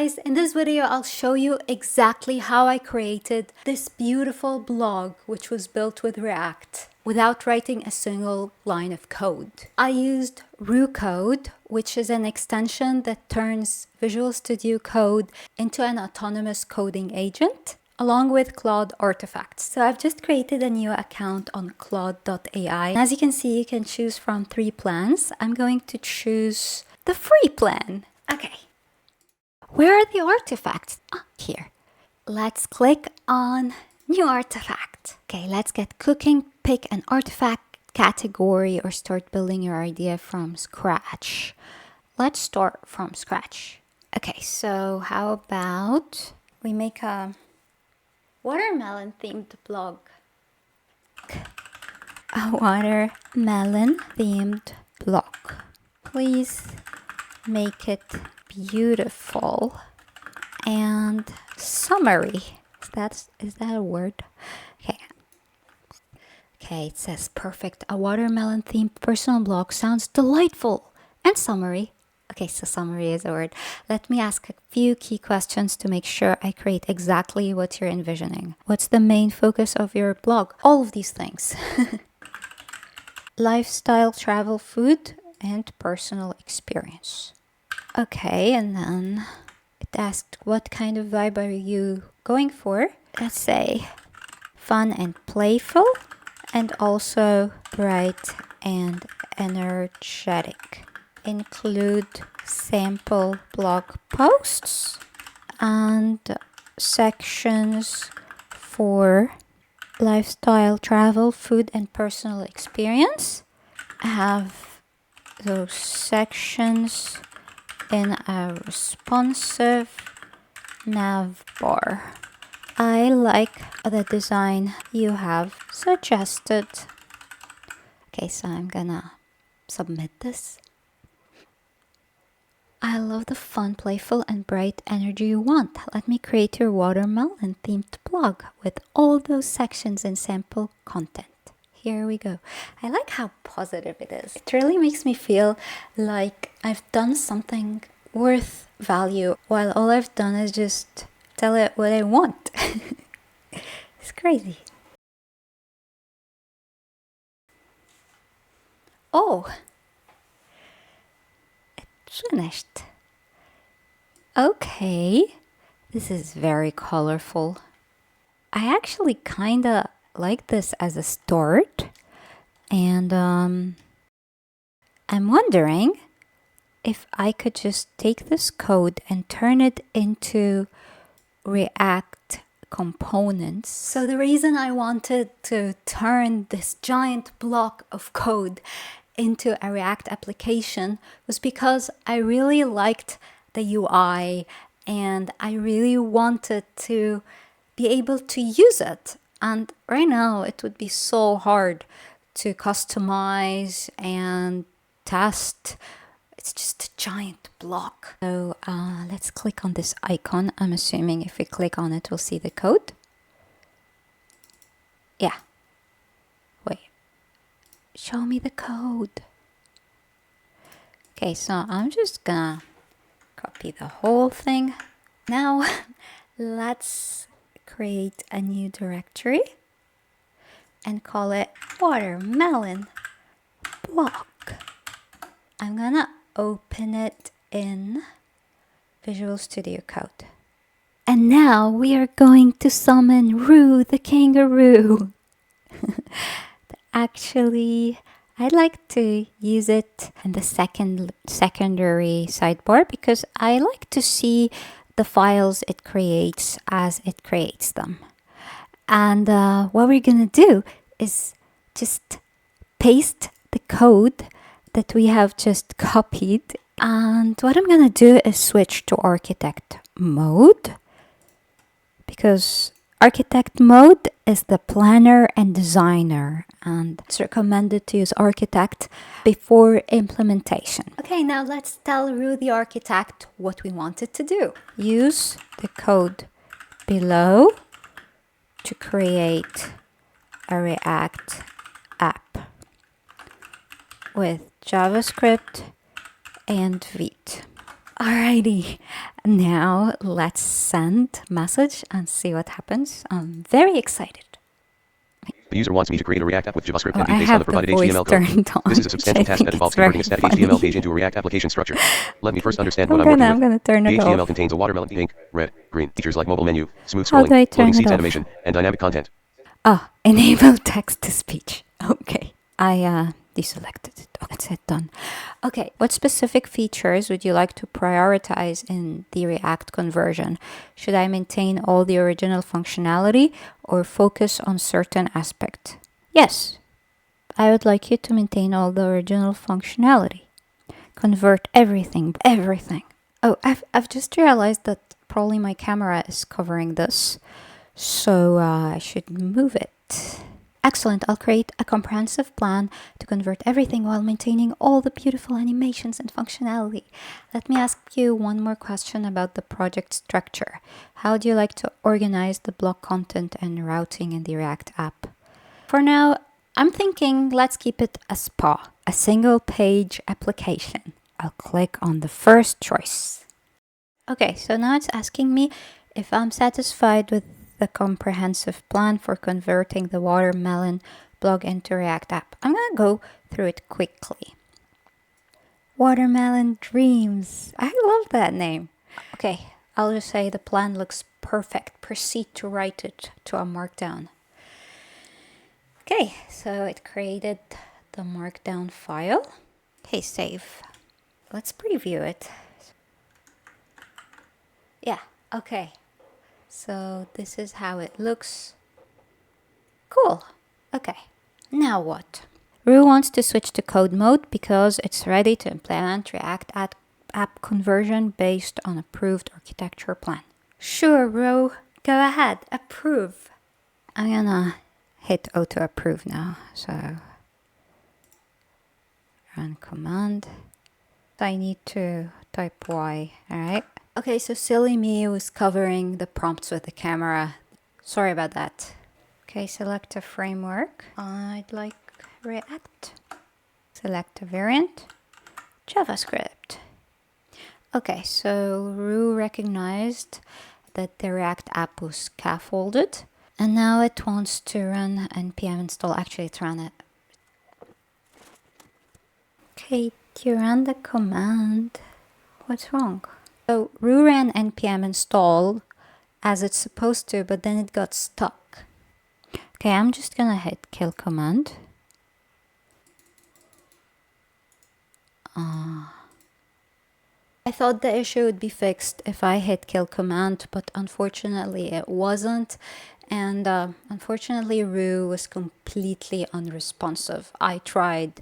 guys, in this video I'll show you exactly how I created this beautiful blog which was built with React without writing a single line of code. I used Roo Code, which is an extension that turns Visual Studio Code into an autonomous coding agent, along with Claude Artifacts. So I've just created a new account on Claude.ai. As you can see, you can choose from 3 plans. I'm going to choose the free plan. Okay. Where are the artifacts? Here. Let's click on New Artifact. Okay, let's get cooking. Pick an artifact category or start building your idea from scratch. Let's start from scratch. Okay, so how about we make a watermelon themed blog? A watermelon themed blog. Please make it beautiful and summary. Is that a word? Okay, it says perfect. A watermelon themed personal blog sounds delightful. And summary. Okay, so summary is a word. Let me ask a few key questions to make sure I create exactly what you're envisioning. What's the main focus of your blog? All of these things. Lifestyle, travel, food, and personal experience. Okay, and then it asked what kind of vibe are you going for? Let's say fun and playful, and also bright and energetic. Include sample blog posts and sections for lifestyle, travel, food, and personal experience. Have those sections in a responsive nav bar. I like the design you have suggested. Okay, so I'm gonna submit this. I love the fun, playful, and bright energy you want. Let me create your watermelon themed blog with all those sections and sample content. Here we go. I like how positive it is. It really makes me feel like I've done something worth value, while all I've done is just tell it what I want. It's crazy. Oh, it's finished. Okay, this is very colorful. I actually kinda like this as a start, and I'm wondering if I could just take this code and turn it into React components. So the reason I wanted to turn this giant block of code into a React application was because I really liked the UI and I really wanted to be able to use it. And right now it would be so hard to customize and test. It's just a giant block. So let's click on this icon. I'm assuming if we click on it, we'll see the code. Yeah. Wait. Show me the code. Okay, so I'm just gonna copy the whole thing. Now, let's create a new directory and call it watermelon blog. I'm gonna open it in Visual Studio Code. And now we are going to summon Roo the kangaroo. Actually, I'd like to use it in the secondary sidebar because I like to see the files it creates as it creates them. And what we're gonna do is just paste the code that we have just copied. And what I'm gonna do is switch to architect mode, because architect mode is the planner and designer, and it's recommended to use architect before implementation. Okay, now let's tell Roo the architect what we wanted to do. Use the code below to create a React app with JavaScript and Vite. Alrighty, now let's send message and see what happens. I'm very excited. The user wants me to create a React app with JavaScript and I based on have the provided the voice HTML turned code. on. This is a substantial task that involves converting a static HTML page into a React application structure. Let me first understand what I'm working with. I'm gonna turn The it HTML off. contains a watermelon pink, red, green features like mobile menu, smooth How do I scrolling, turn loading it seats off? animation, and dynamic content. Enable text to speech. Okay. I deselected it. Oh, that's it, done. Okay, what specific features would you like to prioritize in the React conversion? Should I maintain all the original functionality or focus on certain aspect? Yes, I would like you to maintain all the original functionality. Convert everything. Oh, I've just realized that probably my camera is covering this, so I should move it. Excellent, I'll create a comprehensive plan to convert everything while maintaining all the beautiful animations and functionality. Let me ask you one more question about the project structure. How do you like to organize the block content and routing in the React app? For now, I'm thinking let's keep it a SPA, a single page application. I'll click on the first choice. Okay, so now it's asking me if I'm satisfied with the comprehensive plan for converting the watermelon blog into React app. I'm gonna go through it quickly. Watermelon Dreams. I love that name. Okay, I'll just say the plan looks perfect. Proceed to write it to a markdown. Okay, so it created the markdown file. Okay, save. Let's preview it. Yeah, okay. So this is how it looks. Cool. Okay, now what? Roo wants to switch to code mode because it's ready to implement React app conversion based on approved architecture plan. Sure, Roo, go ahead, approve. I'm gonna hit auto approve now. So run command. I need to type Y, all right? Okay, so silly me was covering the prompts with the camera. Sorry about that. Okay, select a framework. I'd like React. Select a variant. JavaScript. Okay, so Roo recognized that the React app was scaffolded. And now it wants to run npm install. Actually, it's run it. Okay, you ran the command. What's wrong? So Roo ran npm install as it's supposed to, but then it got stuck. Okay, I'm just gonna hit kill command. I thought the issue would be fixed if I hit kill command, but unfortunately it wasn't. And unfortunately Roo was completely unresponsive. I tried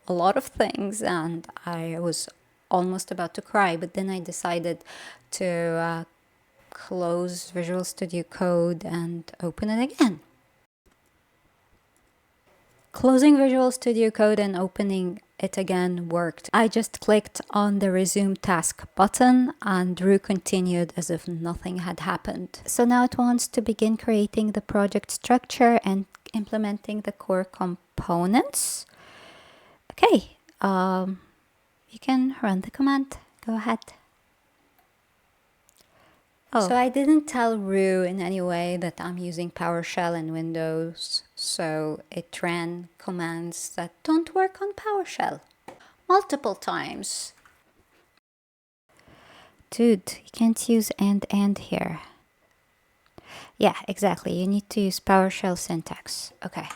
a lot of things and I was almost about to cry, but then I decided to close Visual Studio Code and open it again. Closing Visual Studio Code and opening it again worked. I just clicked on the resume task button and Roo continued as if nothing had happened. So now it wants to begin creating the project structure and implementing the core components. Okay, you can run the command. Go ahead. So I didn't tell Roo in any way that I'm using PowerShell in Windows, so it ran commands that don't work on PowerShell multiple times. Dude, you can't use and here. Yeah, exactly. You need to use PowerShell syntax. Okay.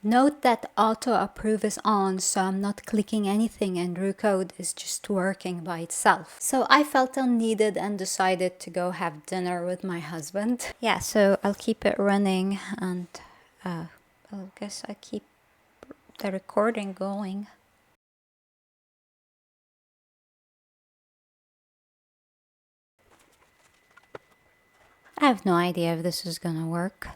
Note that auto approve is on, so I'm not clicking anything and Roo Code is just working by itself. So I felt unneeded and decided to go have dinner with my husband. Yeah, so I'll keep it running and I guess I keep the recording going. I have no idea if this is gonna work.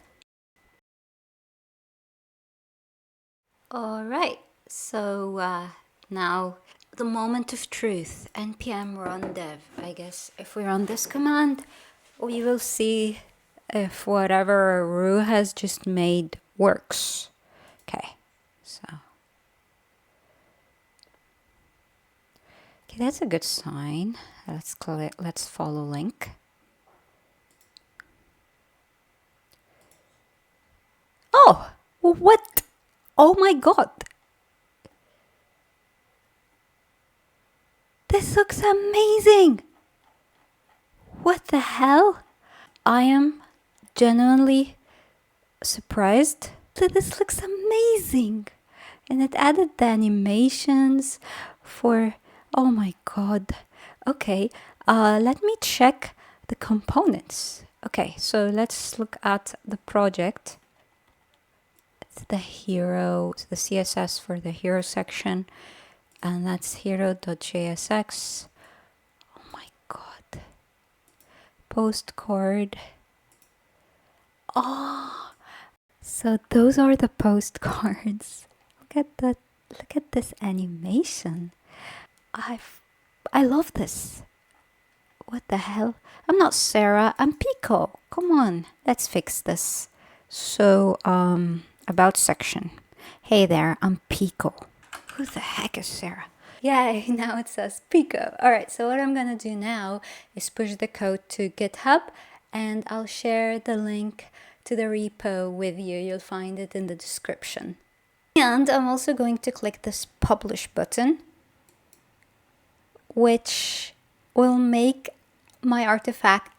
All right, so now the moment of truth, npm run dev. I guess if we run this command, we will see if whatever Roo has just made works. Okay, so Okay, that's a good sign. Let's follow link. Oh, what? Oh my God. This looks amazing. What the hell? I am genuinely surprised. This looks amazing. And it added the animations for, oh my God. Okay, let me check the components. Okay, so let's look at the project. It's the hero, the CSS for the hero section. And that's hero.jsx. Oh my God. Postcard. Oh, so those are the postcards. Look at that. Look at this animation. I love this. What the hell? I'm not Sarah, I'm Pico. Come on, let's fix this. So, about section. Hey there, I'm Pico. Who the heck is Sarah? Yay, now it says Pico. All right, so what I'm gonna do now is push the code to GitHub, and I'll share the link to the repo with you. You'll find it in the description. And I'm also going to click this publish button, which will make my artifact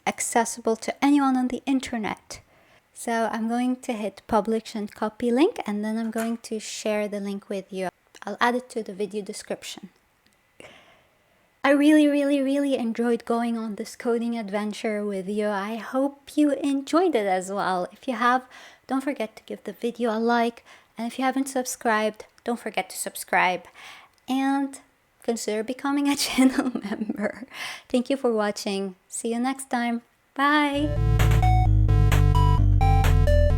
accessible to anyone on the internet. So I'm going to hit publish and copy link, and then I'm going to share the link with you. I'll add it to the video description. I really enjoyed going on this coding adventure with you. I hope you enjoyed it as well. If you have, don't forget to give the video a like. And if you haven't subscribed, don't forget to subscribe. And consider becoming a channel member. Thank you for watching. See you next time. Bye.